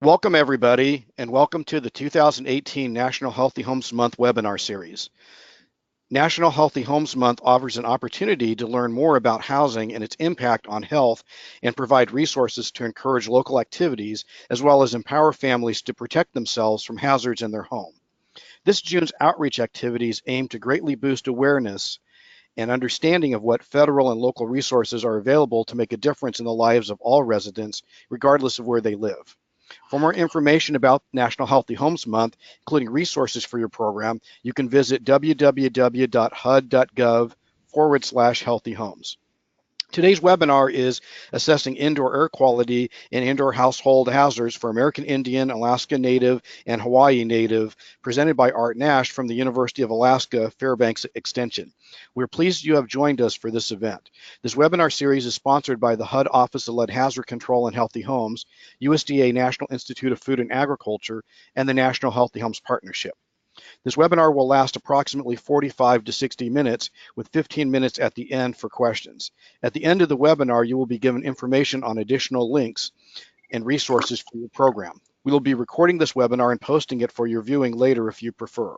Welcome everybody, and welcome to the 2018 National Healthy Homes Month webinar series. National Healthy Homes Month offers an opportunity to learn more about housing and its impact on health and provide resources to encourage local activities as well as empower families to protect themselves from hazards in their home. This June's outreach activities aim to greatly boost awareness and understanding of what federal and local resources are available to make a difference in the lives of all residents, regardless of where they live. For more information about National Healthy Homes Month, including resources for your program, you can visit www.hud.gov/healthyhomes. Today's webinar is Assessing Indoor Air Quality and Indoor Household Hazards for American Indian, Alaskan Native, and Hawaiian Native, presented by Art Nash from the University of Alaska Fairbanks Extension. We're pleased you have joined us for this event. This webinar series is sponsored by the HUD Office of Lead Hazard Control and Healthy Homes, USDA National Institute of Food and Agriculture, and the National Healthy Homes Partnership. This webinar will last approximately 45 to 60 minutes, with 15 minutes at the end for questions. At the end of the webinar, you will be given information on additional links and resources for your program. We will be recording this webinar and posting it for your viewing later if you prefer.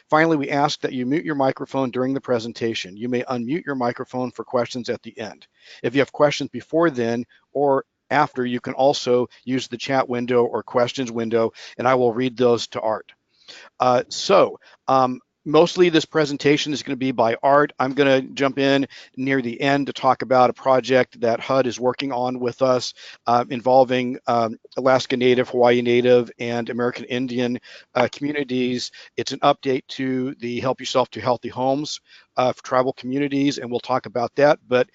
Finally, we ask that you mute your microphone during the presentation. You may unmute your microphone for questions at the end. If you have questions before then or after, you can also use the chat window or questions window, and I will read those to Art. Mostly this presentation is going to be by Art. I'm going to jump in near the end to talk about a project that HUD is working on with us involving Alaskan Native, Hawaiian Native, and American Indian communities. It's an update to the Help Yourself to Healthy Homes for tribal communities, and we'll talk about that. But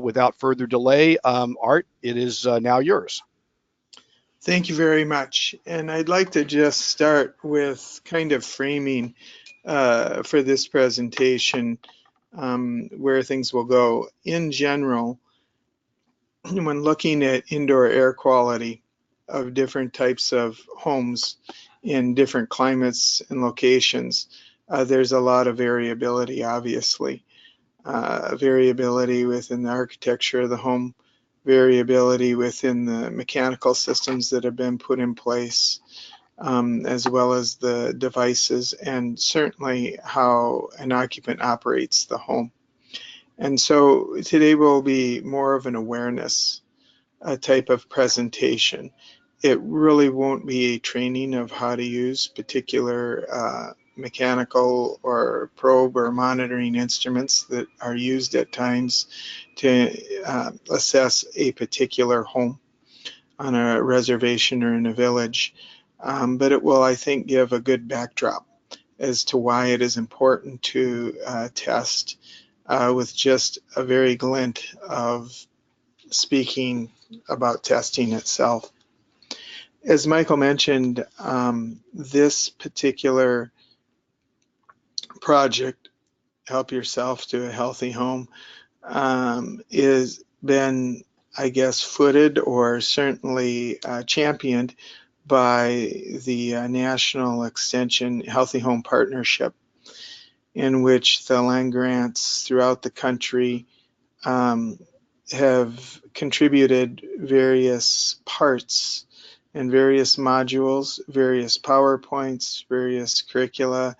without further delay, Art, it is now yours. Thank you very much. And I'd like to just start with kind of framing for this presentation where things will go. In general, when looking at indoor air quality of different types of homes in different climates and locations, there's a lot of variability, obviously. Variability within the architecture of the home, variability within the mechanical systems that have been put in place, as well as the devices, and certainly how an occupant operates the home. And so today will be more of an awareness type of presentation. It really won't be a training of how to use particular mechanical or probe or monitoring instruments that are used at times to assess a particular home on a reservation or in a village. But it will, I think, give a good backdrop as to why it is important to test with just a very glint of speaking about testing itself. As Michael mentioned, this particular project, Help Yourself to a Healthy Home, is been, I guess, footed or certainly championed by the National Extension Healthy Home Partnership, in which the land grants throughout the country have contributed various parts and various modules, various PowerPoints, various curricula,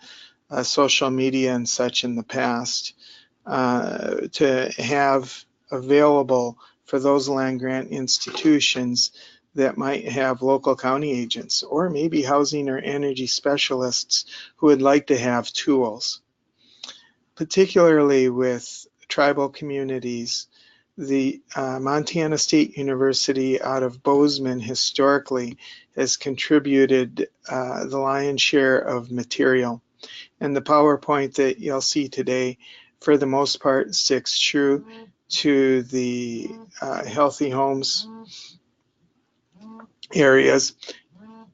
social media and such in the past to have available for those land grant institutions that might have local county agents or maybe housing or energy specialists who would like to have tools. Particularly with tribal communities, the Montana State University out of Bozeman historically has contributed the lion's share of material. And the PowerPoint that you'll see today, for the most part, sticks true to the healthy homes areas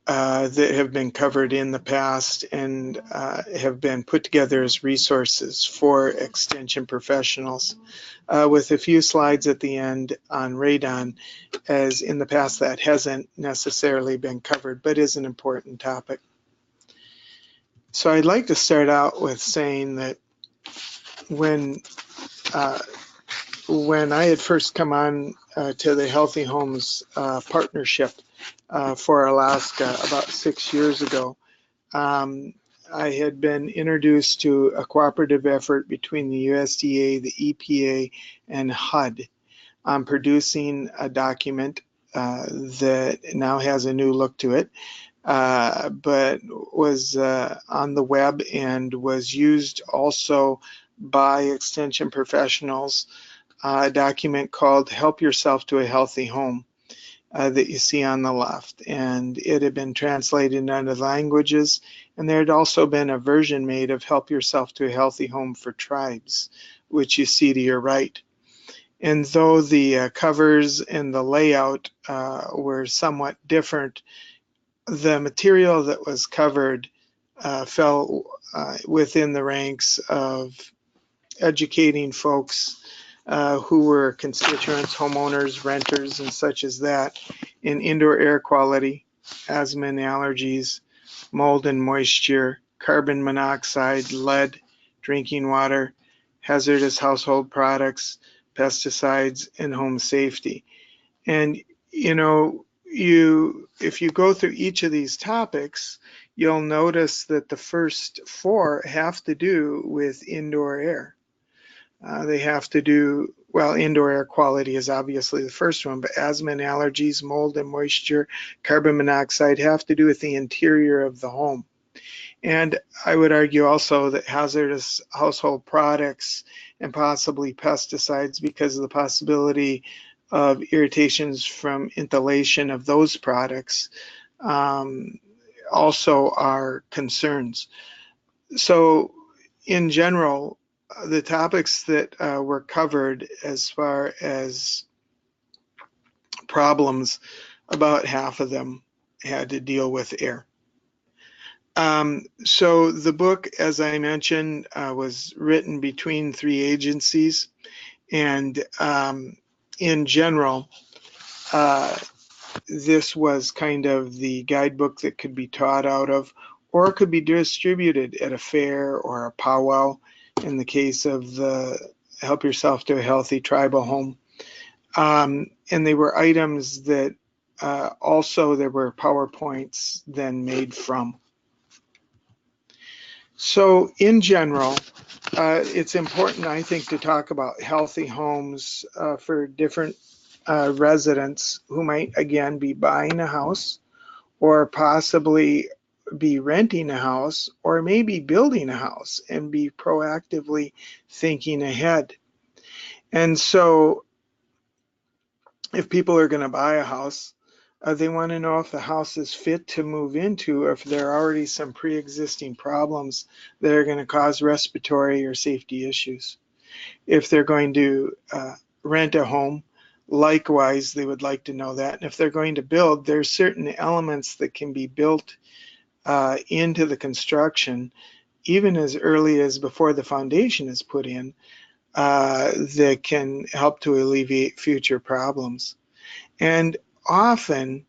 that have been covered in the past and have been put together as resources for extension professionals, with a few slides at the end on radon, as in the past that hasn't necessarily been covered, but is an important topic. So I'd like to start out with saying that when when I had first come on to the Healthy Homes partnership for Alaska about 6 years ago, I had been introduced to a cooperative effort between the USDA, the EPA, and HUD on producing a document that now has a new look to it, but was on the web and was used also by extension professionals. A document called Help Yourself to a Healthy Home that you see on the left. And it had been translated into other languages. And there had also been a version made of Help Yourself to a Healthy Home for Tribes, which you see to your right. And though the covers and the layout were somewhat different, the material that was covered fell within the ranks of educating folks who were constituents, homeowners, renters, and such as that in indoor air quality, asthma and allergies, mold and moisture, carbon monoxide, lead, drinking water, hazardous household products, pesticides, and home safety. And if you go through each of these topics, you'll notice that the first four have to do with indoor air. They have to do, well, indoor air quality is obviously the first one, but asthma and allergies, mold and moisture, carbon monoxide have to do with the interior of the home. And I would argue also that hazardous household products and possibly pesticides, because of the possibility of irritations from inhalation of those products, also are concerns. So in general, the topics that were covered as far as problems, about half of them had to deal with air. So the book, as I mentioned, was written between three agencies, and in general, this was kind of the guidebook that could be taught out of, or could be distributed at a fair or a powwow in the case of the Help Yourself to a Healthy Tribal Home. And they were items that also there were PowerPoints then made from. So in general, it's important, I think, to talk about healthy homes for different residents who might, again, be buying a house or possibly be renting a house or maybe building a house and be proactively thinking ahead. And so if people are going to buy a house, they want to know if the house is fit to move into, or if there are already some pre-existing problems that are going to cause respiratory or safety issues. If they're going to rent a home, likewise, they would like to know that. And if they're going to build, there's certain elements that can be built into the construction, even as early as before the foundation is put in, that can help to alleviate future problems. And often,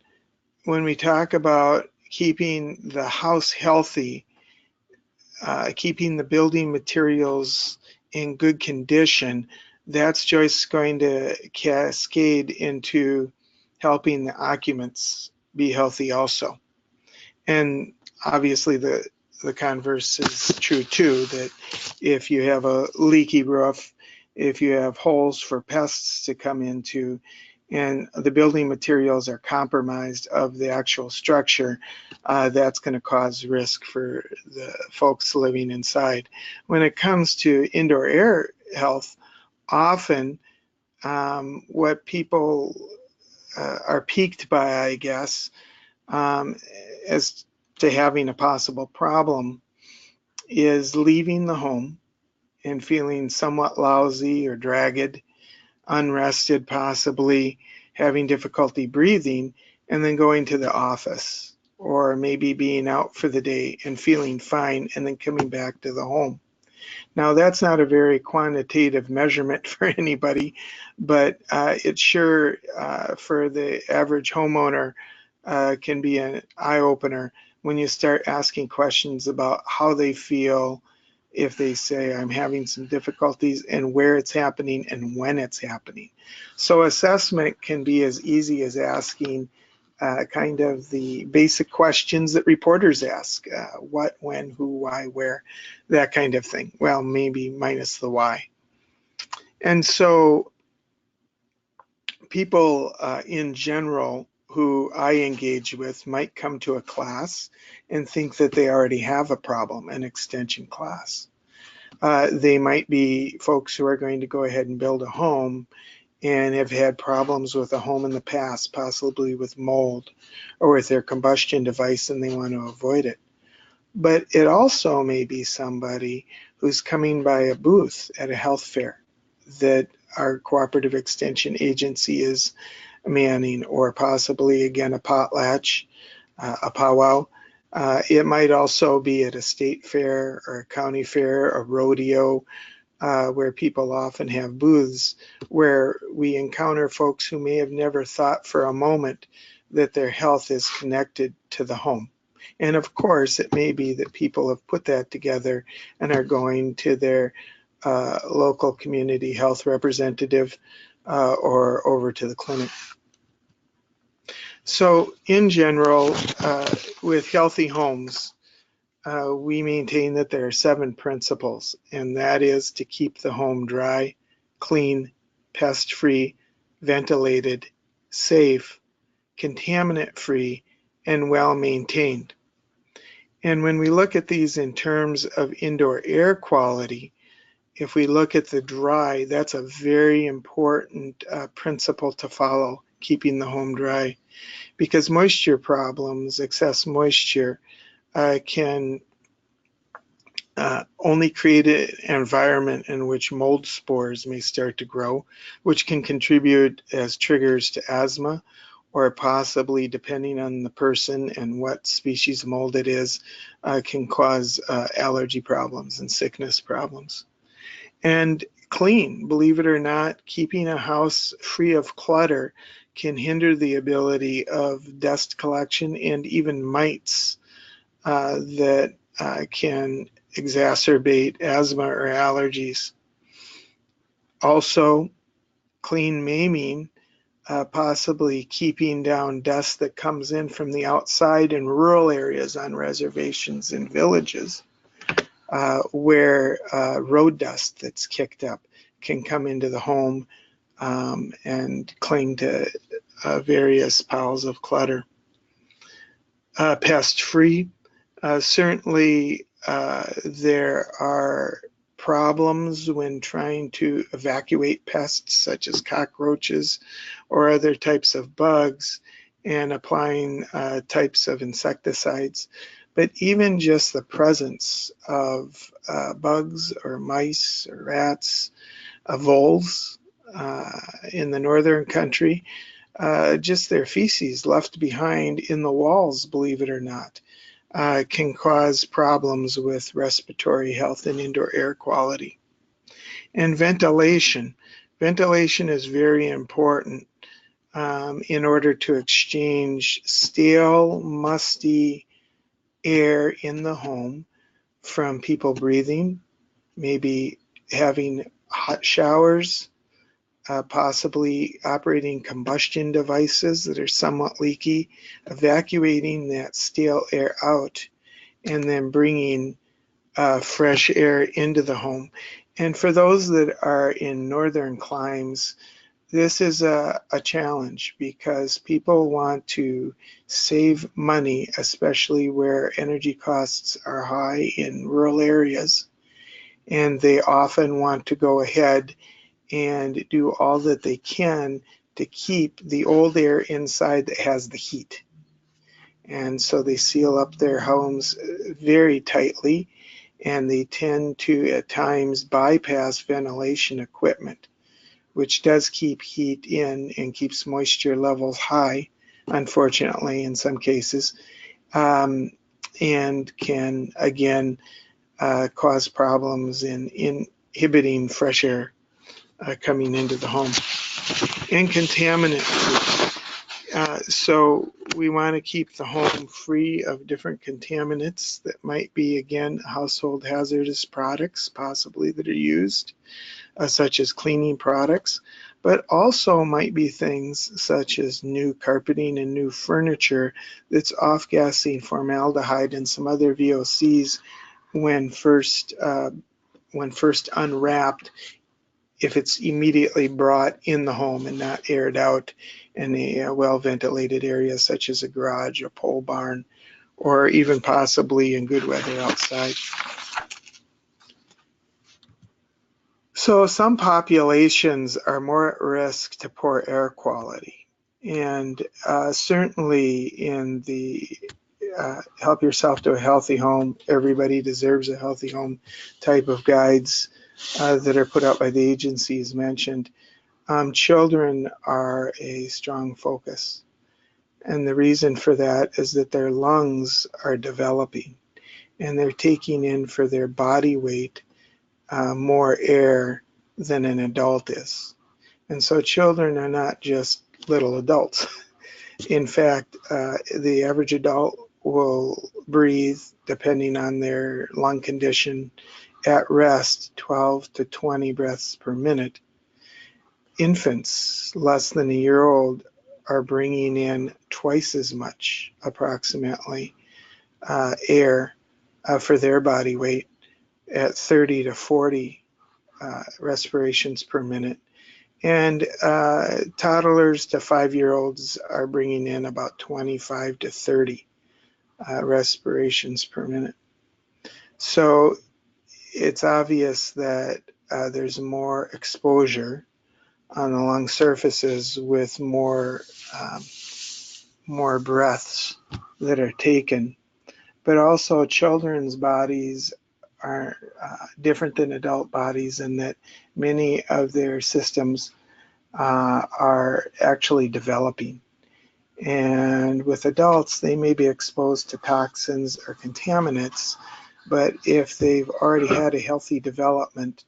when we talk about keeping the house healthy, keeping the building materials in good condition, that's just going to cascade into helping the occupants be healthy also. And obviously the converse is true too, that if you have a leaky roof, if you have holes for pests to come into, and the building materials are compromised of the actual structure, that's going to cause risk for the folks living inside. When it comes to indoor air health, often what people are piqued by, I guess, as to having a possible problem is leaving the home and feeling somewhat lousy or dragged, unrested, possibly having difficulty breathing, and then going to the office, or maybe being out for the day and feeling fine and then coming back to the home. Now, that's not a very quantitative measurement for anybody, but it sure, for the average homeowner, can be an eye-opener when you start asking questions about how they feel if they say I'm having some difficulties, and where it's happening and when it's happening. So assessment can be as easy as asking kind of the basic questions that reporters ask, what, when, who, why, where, that kind of thing. Well, maybe minus the why. And so people in general who I engage with might come to a class and think that they already have a problem, an extension class. They might be folks who are going to go ahead and build a home and have had problems with a home in the past, possibly with mold or with their combustion device, and they want to avoid it. But it also may be somebody who's coming by a booth at a health fair that our cooperative extension agency is manning, or possibly, again, a potlatch, a powwow. It might also be at a state fair or a county fair, a rodeo, where people often have booths where we encounter folks who may have never thought for a moment that their health is connected to the home. And of course, it may be that people have put that together and are going to their local community health representative or over to the clinic. So in general, with healthy homes, we maintain that there are 7 principles, and that is to keep the home dry, clean, pest-free, ventilated, safe, contaminant-free, and well-maintained. And when we look at these in terms of indoor air quality, if we look at the dry, that's a very important principle to follow, keeping the home dry, because moisture problems, excess moisture, can only create an environment in which mold spores may start to grow, which can contribute as triggers to asthma, or possibly, depending on the person and what species of mold it is, can cause allergy problems and sickness problems. And clean, believe it or not, keeping a house free of clutter can hinder the ability of dust collection and even mites that can exacerbate asthma or allergies. Also, clean may mean possibly keeping down dust that comes in from the outside in rural areas on reservations and villages, where road dust that's kicked up can come into the home and cling to various piles of clutter. Pest-free, certainly there are problems when trying to evacuate pests such as cockroaches or other types of bugs and applying types of insecticides. But even just the presence of bugs or mice or rats, voles in the northern country, just their feces left behind in the walls, believe it or not, can cause problems with respiratory health and indoor air quality. And ventilation. Ventilation is very important in order to exchange stale, musty air in the home from people breathing, maybe having hot showers, possibly operating combustion devices that are somewhat leaky, evacuating that stale air out, and then bringing fresh air into the home. And for those that are in northern climes, this is a challenge because people want to save money, especially where energy costs are high in rural areas. And they often want to go ahead and do all that they can to keep the old air inside that has the heat. And so they seal up their homes very tightly, and they tend to at times bypass ventilation equipment, which does keep heat in and keeps moisture levels high, unfortunately, in some cases, and can again cause problems in inhibiting fresh air coming into the home. And contaminant. So we want to keep the home free of different contaminants that might be, again, household hazardous products possibly that are used, such as cleaning products, but also might be things such as new carpeting and new furniture that's off-gassing formaldehyde and some other VOCs when first unwrapped, if it's immediately brought in the home and not aired out in a well-ventilated area such as a garage, a pole barn, or even possibly in good weather outside. So some populations are more at risk to poor air quality. And certainly in the help yourself to a healthy home, everybody deserves a healthy home type of guides that are put out by the agencies mentioned, children are a strong focus. And the reason for that is that their lungs are developing and they're taking in for their body weight more air than an adult is. And so children are not just little adults. In fact, the average adult will breathe, depending on their lung condition, at rest 12 to 20 breaths per minute. Infants less than a year old are bringing in twice as much, approximately, air for their body weight at 30 to 40 respirations per minute. And toddlers to 5-year-olds are bringing in about 25 to 30 respirations per minute. So it's obvious that there's more exposure on the lung surfaces with more breaths that are taken. But also children's bodies are different than adult bodies in that many of their systems are actually developing. And with adults, they may be exposed to toxins or contaminants, but if they've already had a healthy development,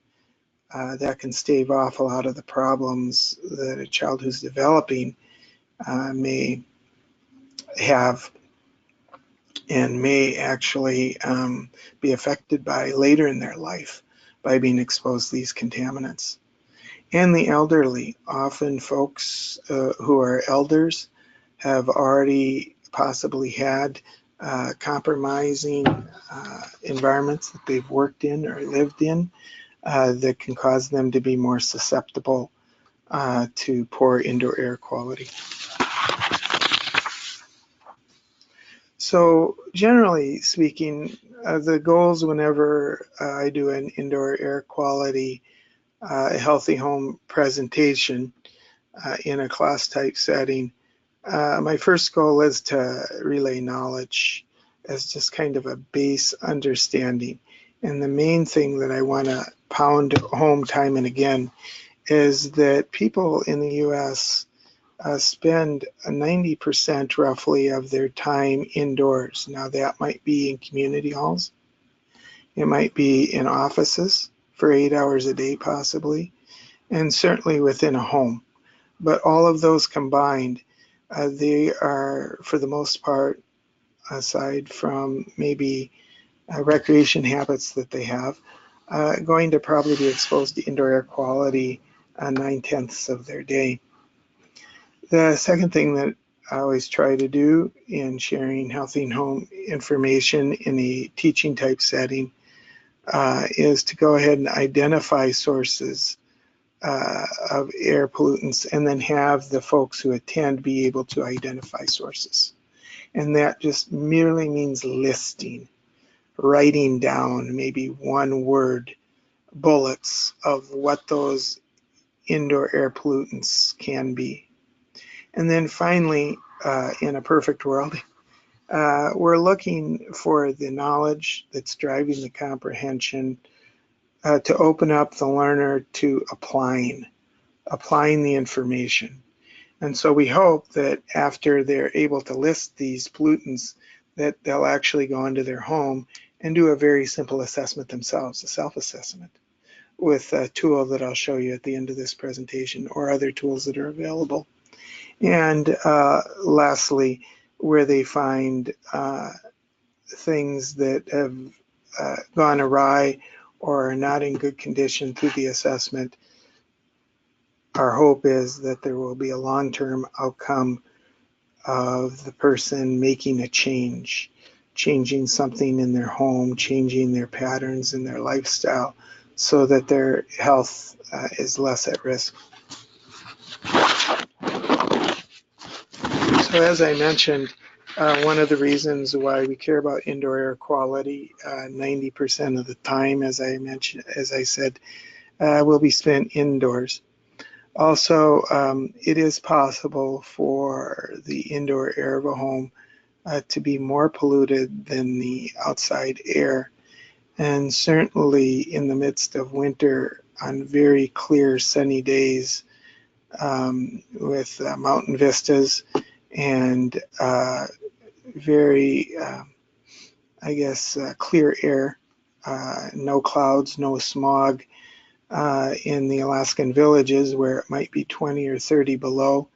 that can stave off a lot of the problems that a child who's developing may have and may actually be affected by later in their life by being exposed to these contaminants. And the elderly, often folks who are elders have already possibly had compromising environments that they've worked in or lived in that can cause them to be more susceptible to poor indoor air quality. So generally speaking, the goals whenever I do an indoor air quality healthy home presentation in a class type setting, my first goal is to relay knowledge as just kind of a base understanding. And the main thing that I want to pound home time and again is that people in the US spend 90% roughly of their time indoors. Now that might be in community halls. It might be in offices for 8 hours a day possibly, and certainly within a home. But all of those combined, they are, for the most part, aside from maybe recreation habits that they have, going to probably be exposed to indoor air quality 9/10 of their day. The second thing that I always try to do in sharing healthy home information in a teaching type setting is to go ahead and identify sources of air pollutants and then have the folks who attend be able to identify sources. And that just merely means listing, writing down maybe one word bullets of what those indoor air pollutants can be. And then finally, in a perfect world, we're looking for the knowledge that's driving the comprehension to open up the learner to applying the information. And so we hope that after they're able to list these pollutants, that they'll actually go into their home and do a very simple assessment themselves, a self-assessment, with a tool that I'll show you at the end of this presentation or other tools that are available. And lastly, where they find things that have gone awry or are not in good condition through the assessment. Our hope is that there will be a long-term outcome of the person making a change, changing something in their home, changing their patterns in their lifestyle so that their health is less at risk. So as I mentioned, one of the reasons why we care about indoor air quality 90% of the time, as I said, will be spent indoors. Also, it is possible for the indoor air of a home to be more polluted than the outside air. And certainly in the midst of winter, on very clear sunny days with mountain vistas and very, clear air, no clouds, no smog in the Alaskan villages where it might be 20 or 30 below.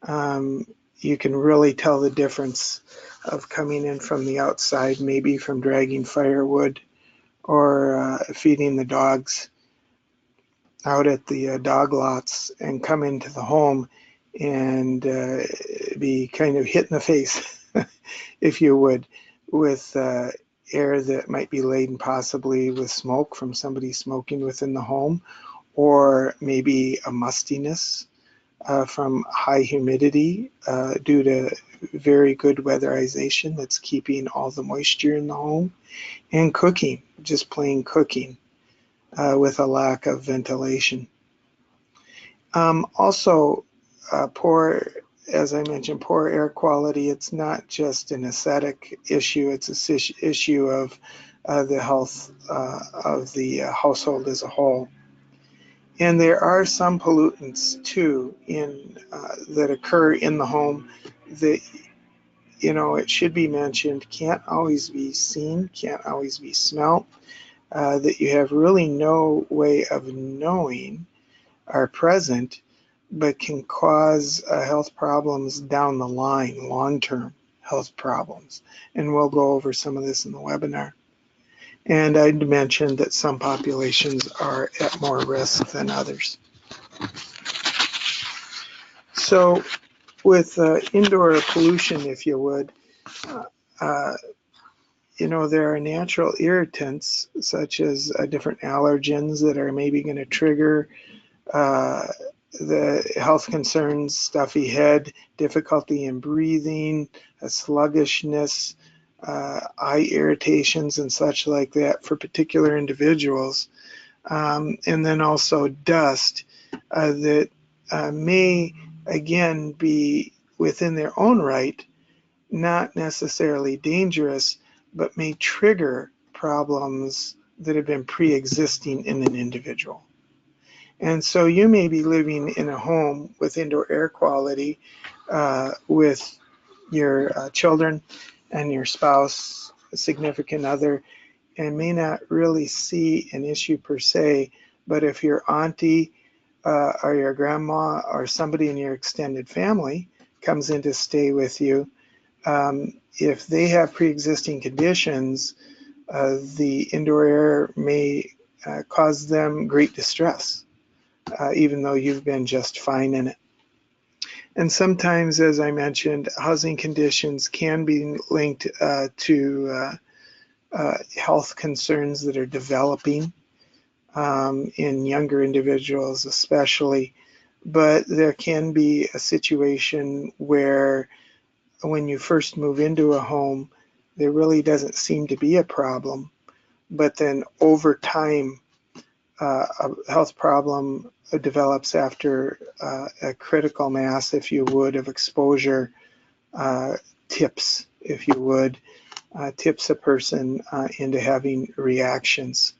You can really tell the difference of coming in from the outside, maybe from dragging firewood or feeding the dogs out at the dog lots, and come into the home and be kind of hit in the face, if you would, with air that might be laden possibly with smoke from somebody smoking within the home, or maybe a mustiness from high humidity due to very good weatherization that's keeping all the moisture in the home, and cooking, just plain cooking with a lack of ventilation. Also, as I mentioned, poor air quality, it's not just an aesthetic issue, it's an issue of the health of the household as a whole. And there are some pollutants too that occur in the home that, it should be mentioned, can't always be seen, can't always be smelt, that you have really no way of knowing are present, but can cause health problems down the line, long-term health problems. And we'll go over some of this in the webinar. And I'd mentioned that some populations are at more risk than others. So with indoor pollution, if you would, there are natural irritants such as different allergens that are maybe going to trigger the health concerns, stuffy head, difficulty in breathing, sluggishness, eye irritations and such like that for particular individuals. And then also dust that may, again, be within their own right, not necessarily dangerous, but may trigger problems that have been pre-existing in an individual. And so you may be living in a home with indoor air quality with your children and your spouse, a significant other, and may not really see an issue per se, but if your auntie or your grandma or somebody in your extended family comes in to stay with you, if they have pre-existing conditions, the indoor air may cause them great distress, even though you've been just fine in it. And sometimes, as I mentioned, housing conditions can be linked to health concerns that are developing in younger individuals especially. But there can be a situation where when you first move into a home, there really doesn't seem to be a problem. But then over time, a health problem develops after a critical mass, if you would, of exposure tips, if you would, tips a person into having reactions.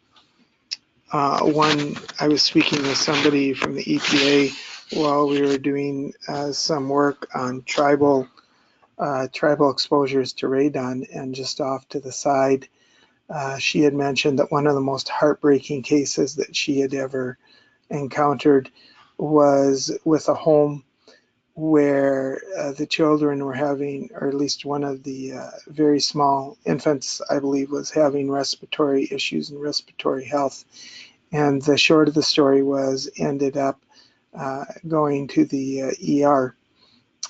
I was speaking with somebody from the EPA while we were doing some work on tribal exposures to radon, and just off to the side, she had mentioned that one of the most heartbreaking cases that she had ever encountered was with a home where the children were having, or at least one of the very small infants, I believe, was having respiratory issues and respiratory health. And the short of the story was ended up going to the ER,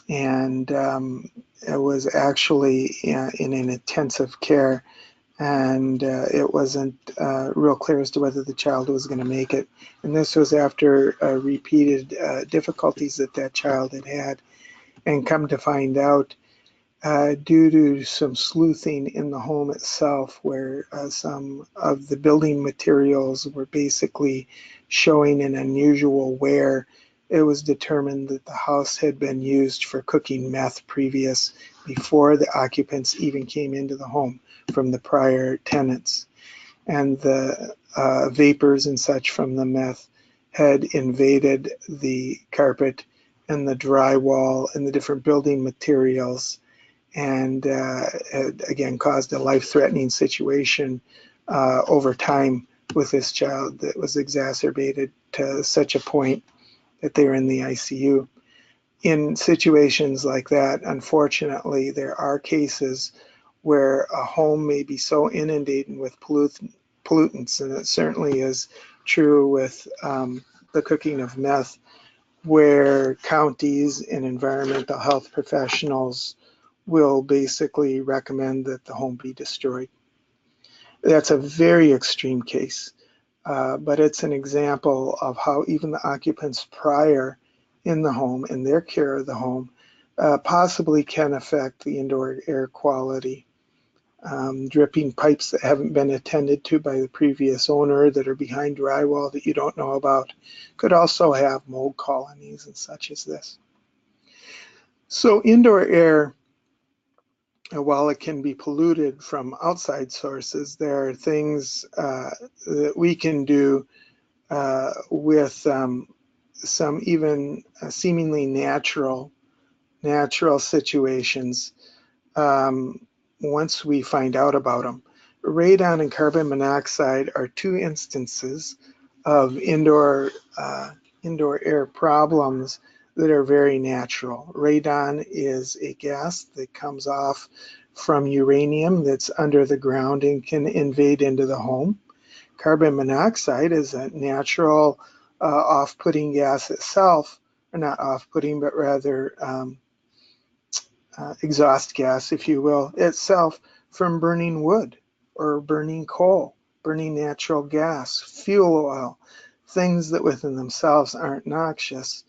and it was actually in an intensive care, and it wasn't real clear as to whether the child was going to make it. And this was after repeated difficulties that that child had had, and come to find out, due to some sleuthing in the home itself, where some of the building materials were basically showing an unusual wear, it was determined that the house had been used for cooking meth before the occupants even came into the home from the prior tenants. And the vapors and such from the meth had invaded the carpet and the drywall and the different building materials, and had again caused a life-threatening situation over time with this child that was exacerbated to such a point that they were in the ICU. In situations like that, unfortunately, there are cases where a home may be so inundated with pollutants, and it certainly is true with the cooking of meth, where counties and environmental health professionals will basically recommend that the home be destroyed. That's a very extreme case, but it's an example of how even the occupants prior in the home and their care of the home possibly can affect the indoor air quality. Dripping pipes that haven't been attended to by the previous owner that are behind drywall that you don't know about could also have mold colonies and such as this. So indoor air, while it can be polluted from outside sources, there are things that we can do with some even seemingly natural situations once we find out about them. Radon and carbon monoxide are two instances of indoor air problems that are very natural. Radon is a gas that comes off from uranium that's under the ground and can invade into the home. Carbon monoxide is a natural off-putting gas itself, or not off-putting, but rather exhaust gas, if you will, itself from burning wood or burning coal, burning natural gas, fuel oil, things that within themselves aren't noxious,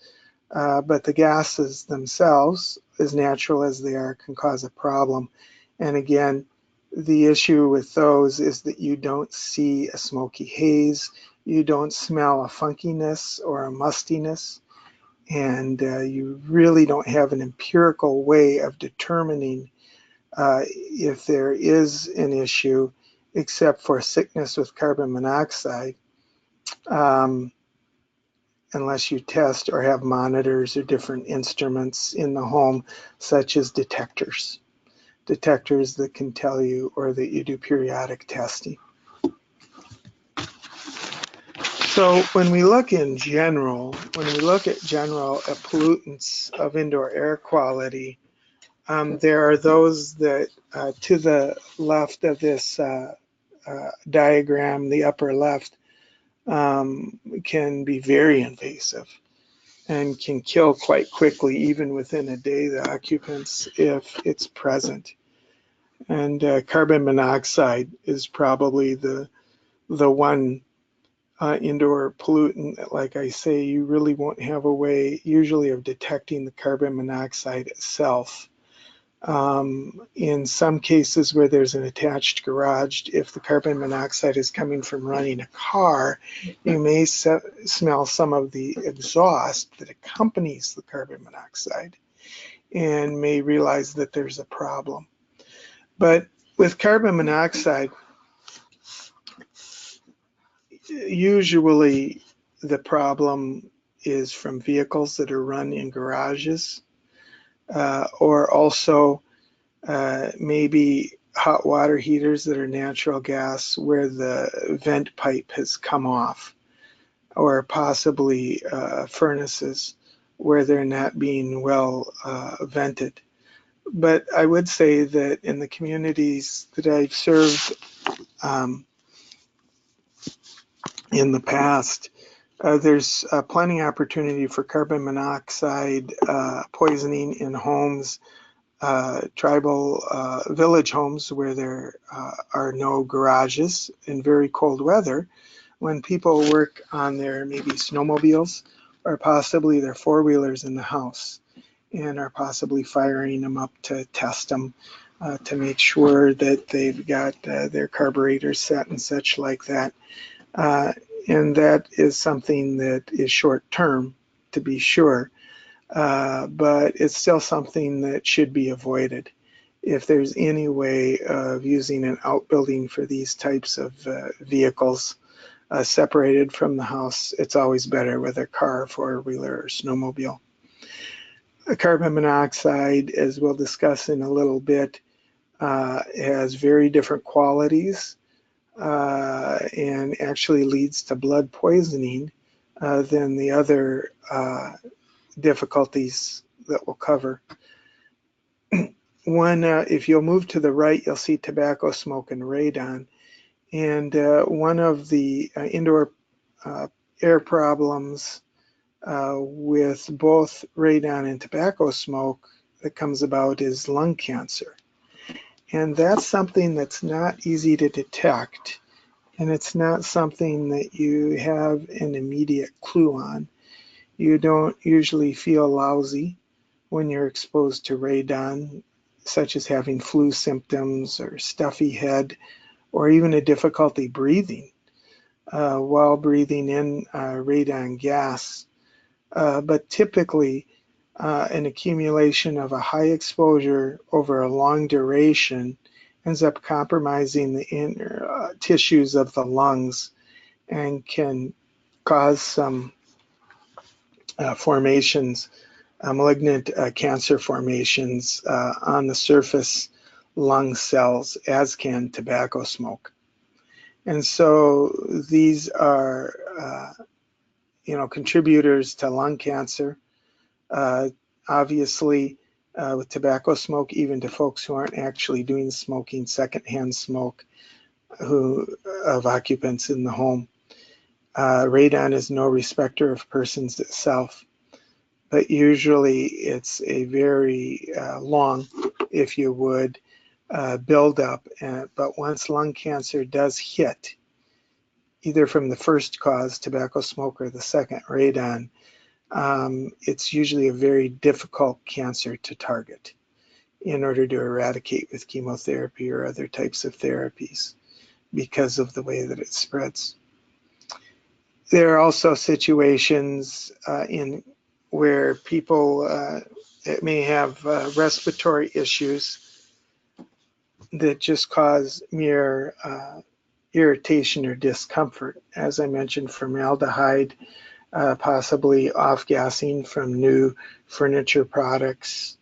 but the gases themselves, as natural as they are, can cause a problem. And again, the issue with those is that you don't see a smoky haze, you don't smell a funkiness or a mustiness, and you really don't have an empirical way of determining if there is an issue, except for sickness with carbon monoxide, unless you test or have monitors or different instruments in the home, such as detectors that can tell you, or that you do periodic testing. So when we look at general pollutants of indoor air quality, there are those that to the left of this diagram, the upper left, can be very invasive and can kill quite quickly, even within a day, the occupants, if it's present. And carbon monoxide is probably the one indoor pollutant, like I say, you really won't have a way usually of detecting the carbon monoxide itself. In some cases where there's an attached garage, if the carbon monoxide is coming from running a car, you may smell some of the exhaust that accompanies the carbon monoxide and may realize that there's a problem. But with carbon monoxide, usually the problem is from vehicles that are run in garages, or also maybe hot water heaters that are natural gas where the vent pipe has come off, or possibly furnaces where they're not being well vented. But I would say that in the communities that I've served um, in the past, there's plenty of opportunity for carbon monoxide poisoning in homes, tribal village homes where there are no garages in very cold weather. When people work on their maybe snowmobiles or possibly their four-wheelers in the house and are possibly firing them up to test them to make sure that they've got their carburetors set and such like that. Uh, and that is something that is short term, to be sure, but it's still something that should be avoided. If there's any way of using an outbuilding for these types of vehicles separated from the house, it's always better with a car, four-wheeler, or snowmobile. Carbon monoxide, as we'll discuss in a little bit, has very different qualities and actually leads to blood poisoning than the other difficulties that we'll cover. One, if you'll move to the right, you'll see tobacco smoke and radon. And one of the indoor air problems with both radon and tobacco smoke that comes about is lung cancer. And that's something that's not easy to detect. And it's not something that you have an immediate clue on. You don't usually feel lousy when you're exposed to radon, such as having flu symptoms or stuffy head, or even a difficulty breathing while breathing in radon gas. But typically, an accumulation of a high exposure over a long duration ends up compromising the inner tissues of the lungs and can cause some formations, malignant cancer formations on the surface lung cells, as can tobacco smoke. And so these are, contributors to lung cancer. Obviously, with tobacco smoke, even to folks who aren't actually doing smoking, secondhand smoke of occupants in the home. Radon is no respecter of persons itself, but usually it's a very long, if you would, build up. But once lung cancer does hit, either from the first cause, tobacco smoke, or the second, radon, it's usually a very difficult cancer to target in order to eradicate with chemotherapy or other types of therapies because of the way that it spreads. There are also situations where people may have respiratory issues that just cause mere irritation or discomfort. As I mentioned, formaldehyde, possibly off-gassing from new furniture products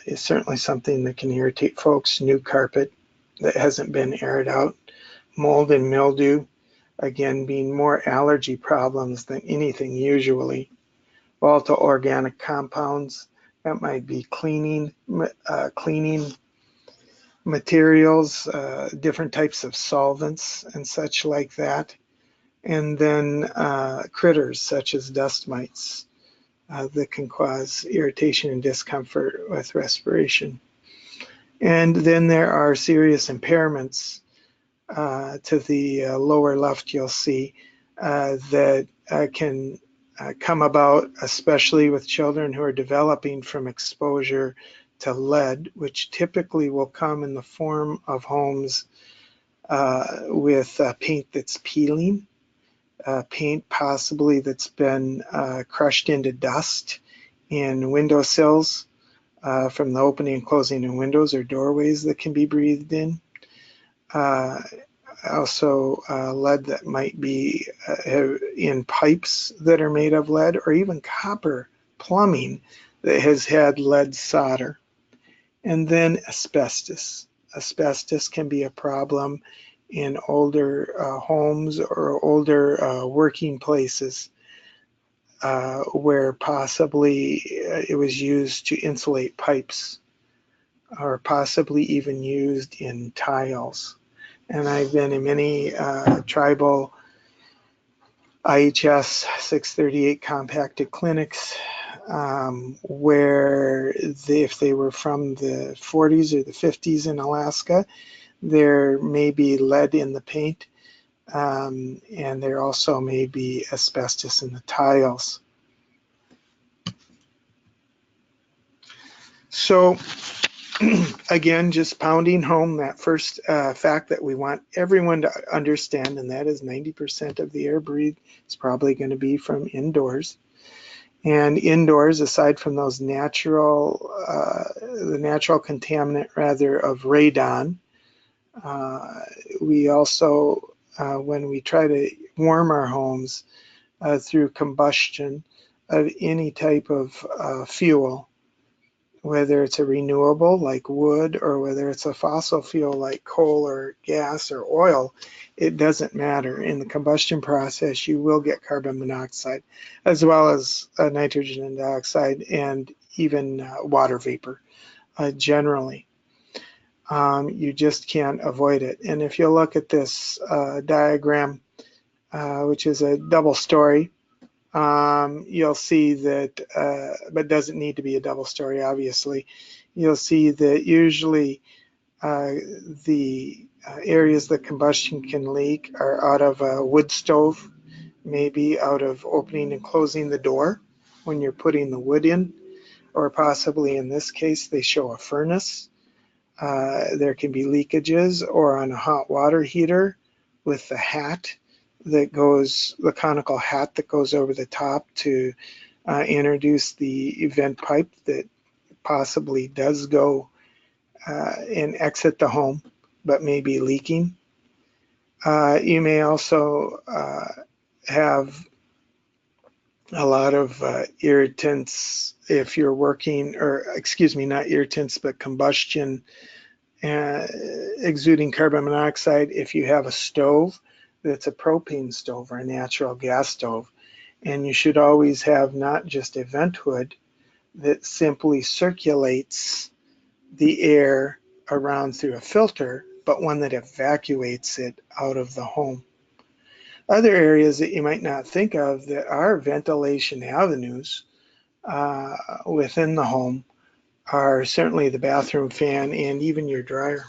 is certainly something that can irritate folks. New carpet that hasn't been aired out, mold and mildew, again being more allergy problems than anything usually. Volatile organic compounds, that might be cleaning materials, different types of solvents and such like that. And then critters such as dust mites that can cause irritation and discomfort with respiration. And then there are serious impairments to the lower left, you'll see that can come about, especially with children who are developing from exposure to lead, which typically will come in the form of homes with paint that's peeling, paint possibly that's been crushed into dust in windowsills from the opening and closing of windows or doorways that can be breathed in. Also lead that might be in pipes that are made of lead, or even copper plumbing that has had lead solder. And then asbestos. Asbestos can be a problem in older homes or older working places. where possibly it was used to insulate pipes, or possibly even used in tiles. And I've been in many tribal IHS 638 compacted clinics where if they were from the 40s or the 50s in Alaska, there may be lead in the paint, and there also may be asbestos in the tiles. So again, just pounding home that first fact that we want everyone to understand, and that is 90% of the air breathed is probably going to be from indoors. And indoors, aside from those natural, the natural contaminant rather of radon, we also, when we try to warm our homes through combustion of any type of fuel, whether it's a renewable like wood or whether it's a fossil fuel like coal or gas or oil, it doesn't matter. In the combustion process, you will get carbon monoxide as well as nitrogen dioxide and even water vapor generally. You just can't avoid it. And if you look at this diagram, which is a double story, you'll see that, but doesn't need to be a double story, obviously. You'll see that usually the areas that combustion can leak are out of a wood stove, maybe out of opening and closing the door when you're putting the wood in, or possibly in this case, they show a furnace. There can be leakages, or on a hot water heater with the hat that goes, the conical hat that goes over the top to introduce the vent pipe that possibly does go and exit the home, but may be leaking. You may also have a lot of irritants if you're working, or excuse me, not irritants, but combustion exuding carbon monoxide if you have a stove that's a propane stove or a natural gas stove. And you should always have not just a vent hood that simply circulates the air around through a filter, but one that evacuates it out of the home. Other areas that you might not think of that are ventilation avenues within the home are certainly the bathroom fan and even your dryer.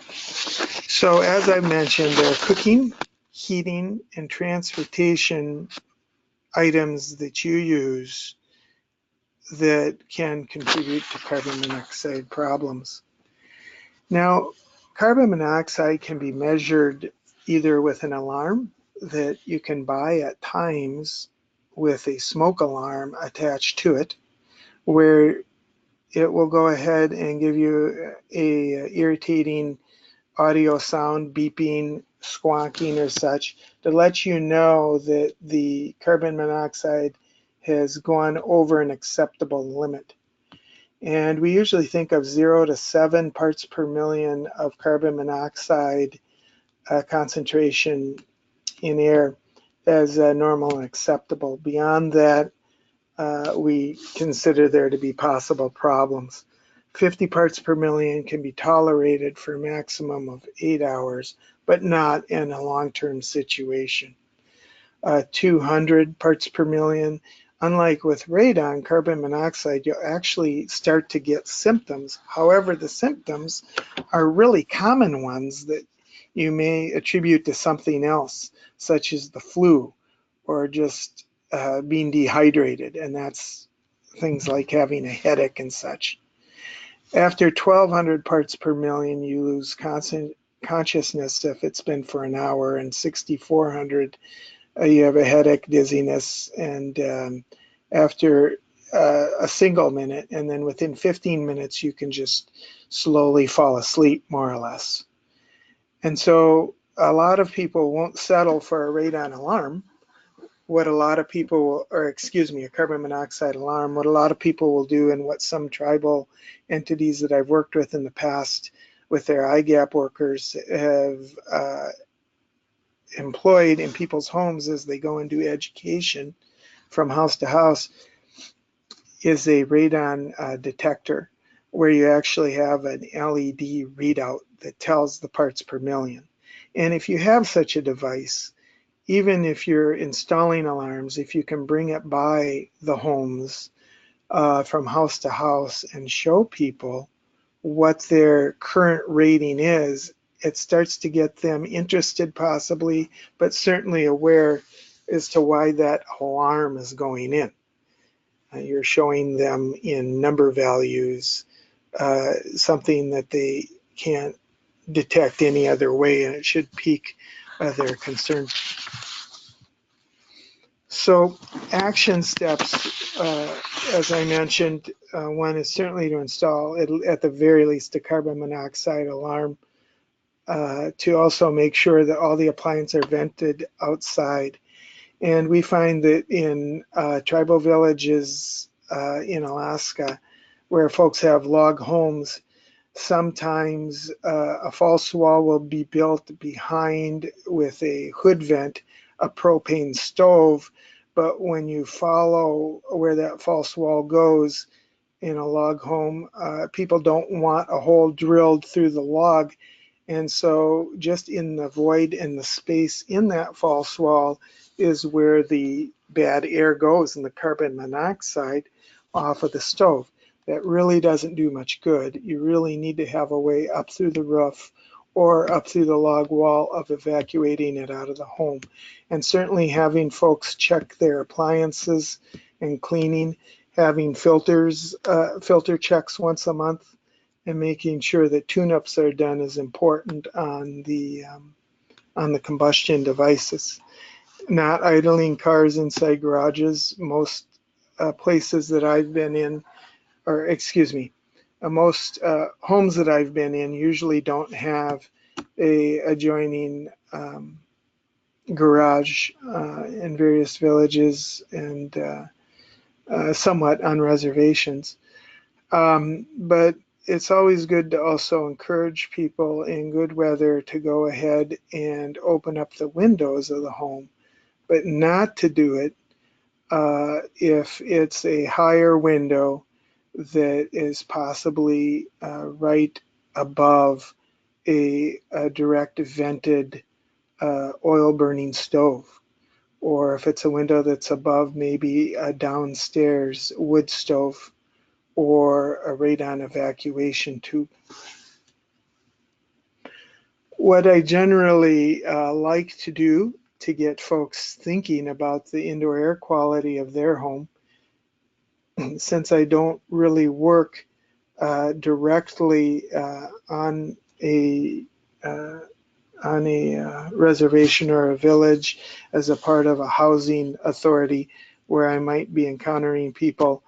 So as I mentioned, there are cooking, heating, and transportation items that you use that can contribute to carbon monoxide problems. Now, carbon monoxide can be measured either with an alarm that you can buy at times with a smoke alarm attached to it, where it will go ahead and give you a irritating audio sound, beeping, squawking or such, to let you know that the carbon monoxide has gone over an acceptable limit. And we usually think of 0 to 7 parts per million of carbon monoxide concentration in air as normal and acceptable. Beyond that, we consider there to be possible problems. 50 parts per million can be tolerated for a maximum of 8 hours, but not in a long-term situation. 200 parts per million, unlike with radon, carbon monoxide, you'll actually start to get symptoms. However, the symptoms are really common ones that you may attribute to something else, such as the flu or just being dehydrated, and that's things like having a headache and such. After 1,200 parts per million, you lose consciousness if it's been for an hour, and 6,400, you have a headache, dizziness, and after a single minute, and then within 15 minutes, you can just slowly fall asleep, more or less. And so a lot of people won't settle for a radon alarm. What a lot of people, or excuse me, a carbon monoxide alarm, what a lot of people will do, and what some tribal entities that I've worked with in the past with their IGAP workers employed in people's homes as they go and do education from house to house is a radon detector, where you actually have an LED readout that tells the parts per million. And if you have such a device, even if you're installing alarms, if you can bring it by the homes from house to house and show people what their current rating is, it starts to get them interested possibly, but certainly aware as to why that alarm is going in. You're showing them in number values, something that they can't detect any other way, and it should pique their concern. So action steps, as I mentioned, one is certainly to install, at the very least, a carbon monoxide alarm, to also make sure that all the appliances are vented outside. And we find that in tribal villages in Alaska, where folks have log homes, sometimes a false wall will be built behind with a hood vent, a propane stove. But when you follow where that false wall goes in a log home, people don't want a hole drilled through the log. And so just in the void and the space in that false wall is where the bad air goes and the carbon monoxide off of the stove. That really doesn't do much good. You really need to have a way up through the roof or up through the log wall of evacuating it out of the home. And certainly having folks check their appliances and cleaning, having filter checks once a month, and making sure that tune-ups are done is important on the combustion devices. Not idling cars inside garages. Most places that I've been in, or excuse me, most homes that I've been in usually don't have a adjoining garage in various villages, and somewhat on reservations. But it's always good to also encourage people in good weather to go ahead and open up the windows of the home, but not to do it if it's a higher window that is possibly right above a direct vented oil burning stove, or if it's a window that's above maybe a downstairs wood stove or a radon evacuation tube. What I generally like to do to get folks thinking about the indoor air quality of their home, since I don't really work directly on a reservation or a village as a part of a housing authority where I might be encountering people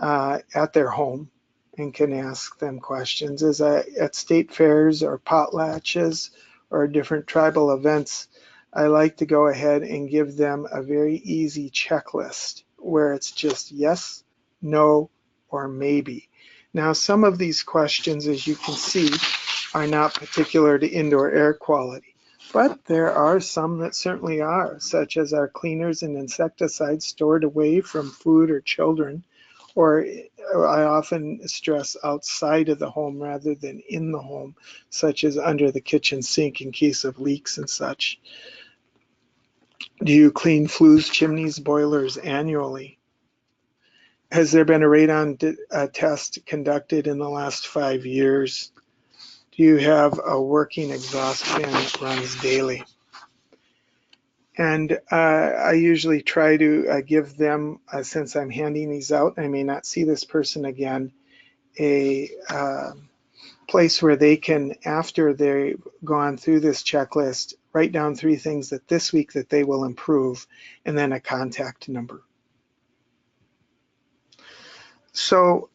at their home and can ask them questions, is at state fairs or potlatches or different tribal events. I like to go ahead and give them a very easy checklist where it's just yes, no, or maybe. Now, some of these questions, as you can see, are not particular to indoor air quality, but there are some that certainly are, such as are cleaners and insecticides stored away from food or children, or I often stress outside of the home rather than in the home, such as under the kitchen sink in case of leaks and such. Do you clean flues, chimneys, boilers annually? Has there been a radon test conducted in the last 5 years? Do you have a working exhaust fan that runs daily? And I usually try to give them, since I'm handing these out, I may not see this person again, a place where they can, after they've gone through this checklist, write down 3 things that this week that they will improve, and then a contact number. So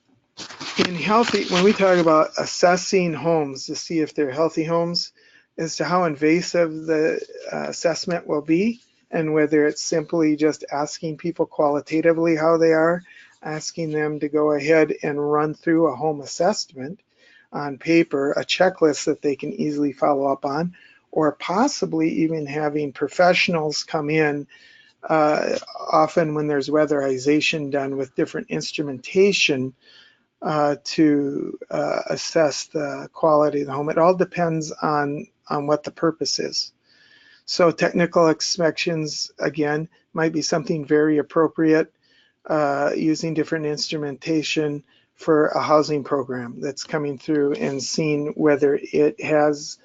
when we talk about assessing homes to see if they're healthy homes, as to how invasive the assessment will be, and whether it's simply just asking people qualitatively how they are, asking them to go ahead and run through a home assessment on paper, a checklist that they can easily follow up on, or possibly even having professionals come in, often when there's weatherization done with different instrumentation to assess the quality of the home. It all depends on what the purpose is. So technical inspections, again, might be something very appropriate, using different instrumentation for a housing program that's coming through and seeing whether it has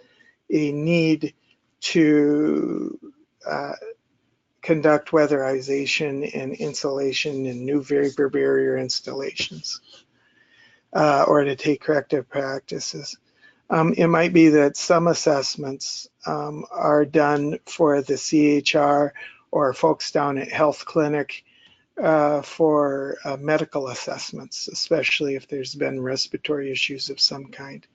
a need to conduct weatherization and insulation and new vapor barrier installations, or to take corrective practices. It might be that some assessments are done for the CHR or folks down at health clinic for medical assessments, especially if there's been respiratory issues of some kind.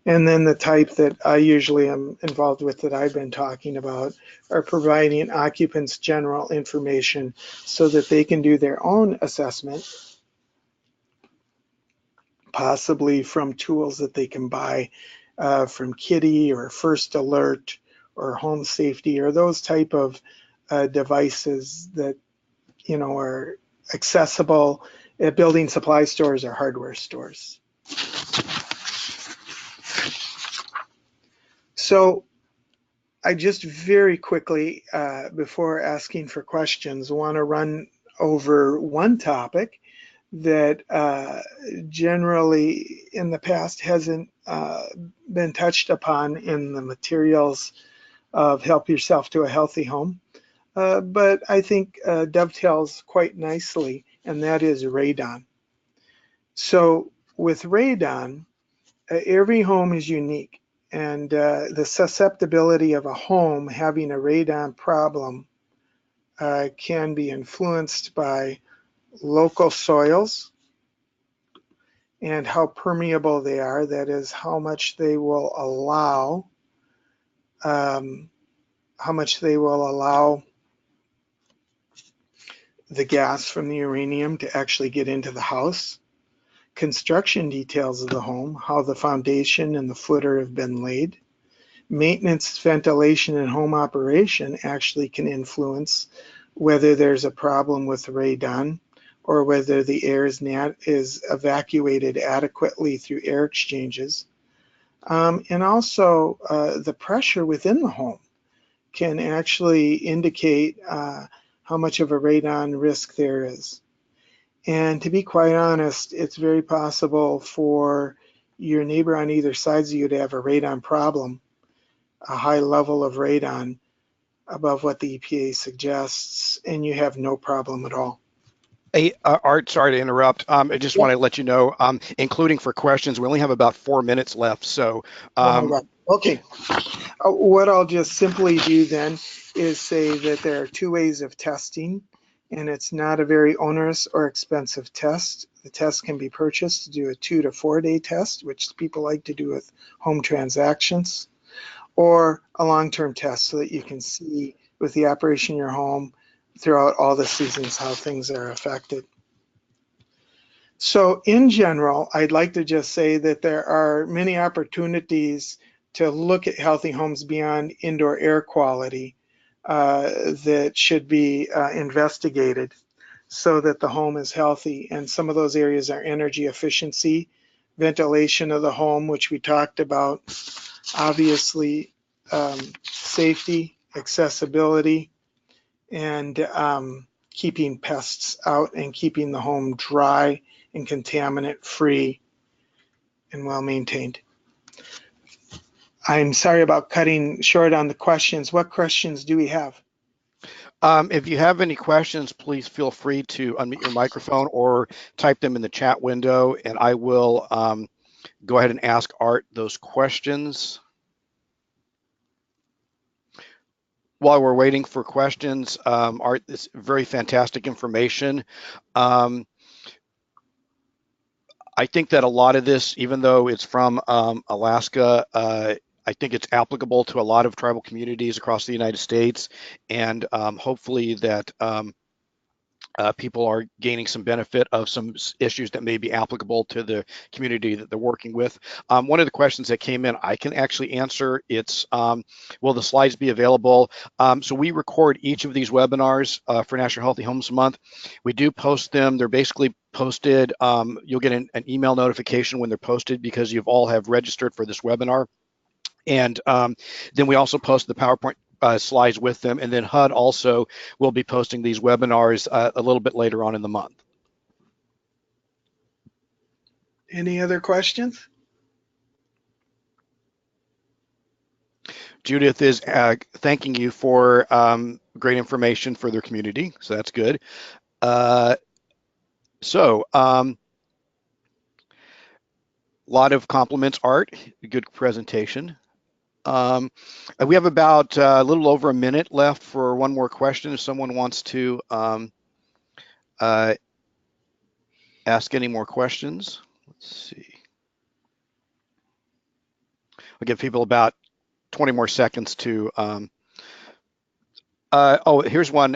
And then the type that I usually am involved with that I've been talking about are providing occupants general information so that they can do their own assessment, possibly from tools that they can buy from Kitty or First Alert or Home Safety or those type of devices that are accessible at building supply stores or hardware stores. So I just very quickly, before asking for questions, want to run over one topic that generally in the past hasn't been touched upon in the materials of Help Yourself to a Healthy Home, but I think dovetails quite nicely, and that is radon. So with radon, every home is unique, and the susceptibility of a home having a radon problem can be influenced by local soils and how permeable they are. That is, how much they will allow, um, the gas from the uranium to actually get into the house. Construction details of the home, how the foundation and the footer have been laid. Maintenance, ventilation, and home operation actually can influence whether there's a problem with radon or whether the air is evacuated adequately through air exchanges. And also the pressure within the home can actually indicate how much of a radon risk there is. And to be quite honest, it's very possible for your neighbor on either side of you to have a radon problem, a high level of radon above what the EPA suggests, and you have no problem at all. Hey, Art, sorry to interrupt. I just Yeah. want to let you know, including for questions, we only have about 4 minutes left. So, Oh my God. Okay. What I'll just simply do then is say that there are two ways of testing, and it's not a very onerous or expensive test. The test can be purchased to do a 2 to 4 day test, which people like to do with home transactions, or a long-term test so that you can see with the operation of your home throughout all the seasons how things are affected. So in general, I'd like to just say that there are many opportunities to look at healthy homes beyond indoor air quality that should be investigated so that the home is healthy. And some of those areas are energy efficiency, ventilation of the home, which we talked about, obviously safety, accessibility, and keeping pests out and keeping the home dry and contaminant free and well maintained. I'm sorry about cutting short on the questions. What questions do we have? if you have any questions, please feel free to unmute your microphone or type them in the chat window, and I will go ahead and ask Art those questions. While we're waiting for questions, Art, this very fantastic information. I think that a lot of this, even though it's from Alaska, I think it's applicable to a lot of tribal communities across the United States, and hopefully that people are gaining some benefit of some issues that may be applicable to the community that they're working with. One of the questions that came in, I can actually answer. It's, will the slides be available? So we record each of these webinars for National Healthy Homes Month. We do post them. They're basically posted. You'll get an email notification when they're posted because you've all have registered for this webinar. And then we also post the PowerPoint slides with them. And then HUD also will be posting these webinars a little bit later on in the month. Any other questions? Judith is thanking you for great information for their community. So that's good. Lot of compliments, Art. Good presentation. We have about a little over a minute left for one more question. If someone wants to ask any more questions, let's see. I'll give people about 20 more seconds to. Oh, here's one.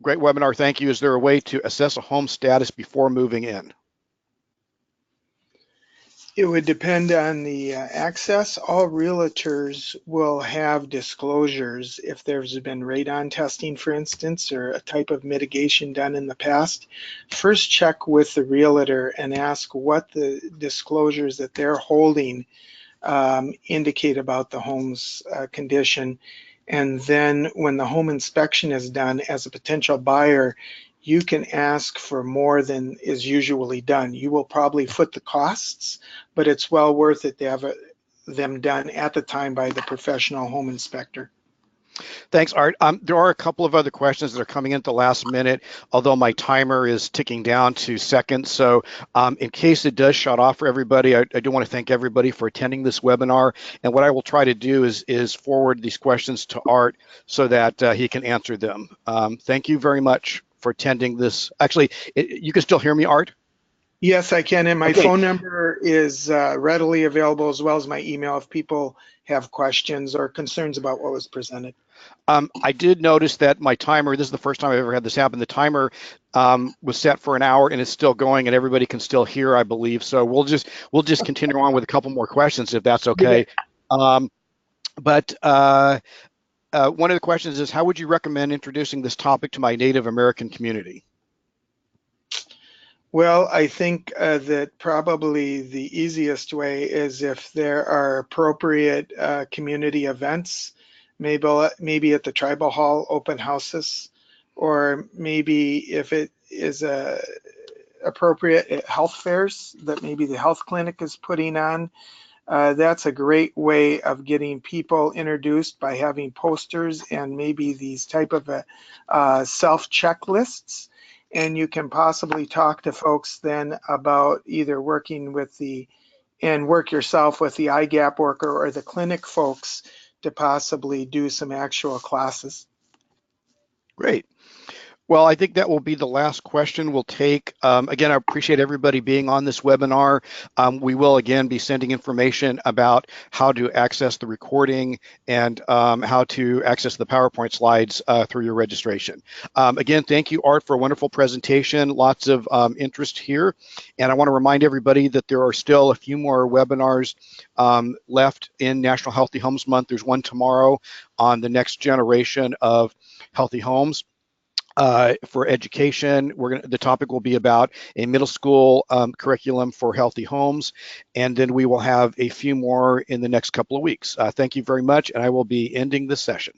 Great webinar. Thank you. Is there a way to assess a home status before moving in? It would depend on the access. All realtors will have disclosures if there's been radon testing, for instance, or a type of mitigation done in the past. First, check with the realtor and ask what the disclosures that they're holding indicate about the home's condition. And then when the home inspection is done, as a potential buyer, you can ask for more than is usually done. You will probably foot the costs, but it's well worth it to have them done at the time by the professional home inspector. Thanks, Art. There are a couple of other questions that are coming in at the last minute, although my timer is ticking down to seconds. So in case it does shut off for everybody, I do want to thank everybody for attending this webinar. And what I will try to do is forward these questions to Art so that he can answer them. Thank you very much for attending this. Actually, you can still hear me, Art? Yes, I can. And my Okay. phone number is readily available, as well as my email if people have questions or concerns about what was presented. I did notice that my timer, this is the first time I've ever had this happen, the timer was set for an hour and it's still going and everybody can still hear, I believe. So we'll just continue on with a couple more questions if that's okay. One of the questions is, how would you recommend introducing this topic to my Native American community? Well, I think that probably the easiest way is if there are appropriate community events, maybe at the tribal hall open houses, or maybe if it is appropriate at health fairs that maybe the health clinic is putting on. That's a great way of getting people introduced by having posters and maybe these type of self checklists. And you can possibly talk to folks then about either working with and work yourself with the IGAP worker or the clinic folks to possibly do some actual classes. Great. Well, I think that will be the last question we'll take. Again, I appreciate everybody being on this webinar. We will again be sending information about how to access the recording and how to access the PowerPoint slides through your registration. Again, thank you, Art, for a wonderful presentation. Lots of interest here. And I want to remind everybody that there are still a few more webinars left in National Healthy Homes Month. There's one tomorrow on the next generation of healthy homes. For education, the topic will be about a middle school curriculum for healthy homes, and then we will have a few more in the next couple of weeks. Thank you very much, and I will be ending this session.